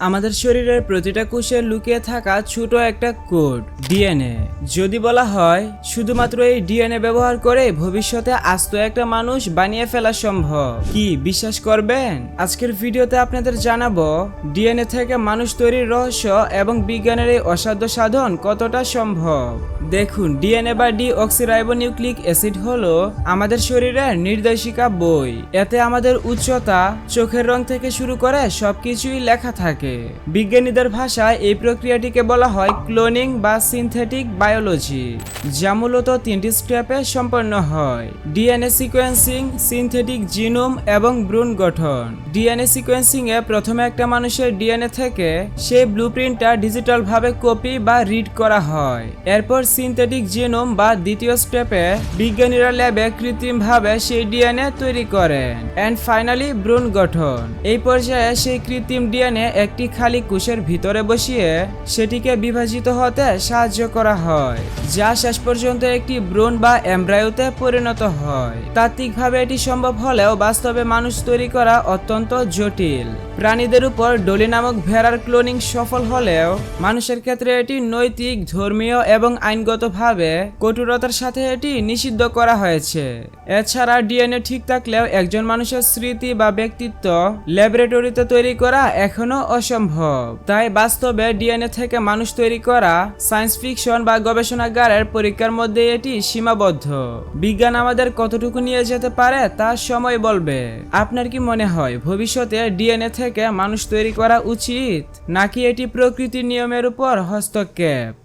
আমাদের শরীরের প্রতিটা কোষে লুকিয়ে থাকা ছোট একটা কোড ডিএনএ। যদি বলা হয় শুধুমাত্র এই ডিএনএ ব্যবহার করে ভবিষ্যতে আস্ত একটা মানুষ বানিয়ে ফেলা সম্ভব, কি বিশ্বাস করবেন? আজকের ভিডিওতে আপনাদের জানাবো ডিএনএ থেকে মানুষ তৈরির রহস্য এবং বিজ্ঞানের এই অসাধ্য সাধন কতটা সম্ভব। দেখুন, ডিএনএ বা ডিঅক্সিরাইবোনিউক্লিক অ্যাসিড হলো আমাদের শরীরের নির্দেশিকা বই। এতে আমাদের উচ্চতা, চোখের রং থেকে শুরু করে সবকিছুই লেখা থাকে। বিজ্ঞানীদের ভাষায় এই প্রক্রিয়াটিকে বলা হয় ক্লোনিং বা সিনথেটিক বায়োলজি, যা মূলত তিনটি স্টেপে সম্পন্ন হয়: ডিএনএ সিকোয়েন্সিং, সিনথেটিক জিনোম এবং ভ্রূণ গঠন। ডিএনএ সিকোয়েন্সিং এ প্রথমে একটা মানুষের ডিএনএ থেকে সেই ব্লুপ্রিন্টটা ডিজিটাল ভাবে কপি বা রিড করা হয়। এরপর সিনথেটিক জিনোম বা দ্বিতীয় স্টেপে বিজ্ঞানীরা ল্যাবে কৃত্রিম ভাবে সেই ডিএনএ তৈরি করেন। এন্ড ফাইনালি ভ্রূণ গঠন। এই পর্যায়ে সেই কৃত্রিম ডিএনএ একটি খালি কোষের ভিতরে বসিয়ে সেটিকে বিভাজিত হতে সাহায্য করা হয়, যা শেষ পর্যন্ত একটি ভ্রূণ বা এমব্রায়োতে পরিণত হয়। তাত্ত্বিকভাবে এটি সম্ভব হলেও বাস্তবে মানুষ তৈরি করা অত্যন্ত জটিল। প্রাণীদের উপর ডলি নামক ভেড়ার ক্লোনিং সফল হলেও মানুষের ক্ষেত্রে এটি নৈতিক, ধর্মীয় এবং আইনগতভাবে কঠোরতার সাথে এটি নিষিদ্ধ করা হয়েছে। এছাড়া ডিএনএ ঠিক থাকলেও একজন মানুষের স্মৃতি বা ব্যক্তিত্ব ল্যাবরেটরিতে তৈরি করা এখনো অসম্ভব। তাই বাস্তবে ডিএনএ থেকে মানুষ তৈরি করা সায়েন্স ফিকশন বা গবেষণাগারের পরীক্ষার মধ্যে এটি সীমাবদ্ধ। বিজ্ঞান আমাদের কতটুকু নিয়ে যেতে পারে তা সময় বলবে। আপনার কি মনে হয় ভবিষ্যতে ডিএনএ থেকে মানুষ তৈরি করা উচিত, নাকি এটি প্রকৃতির নিয়মের উপর হস্তক্ষেপ?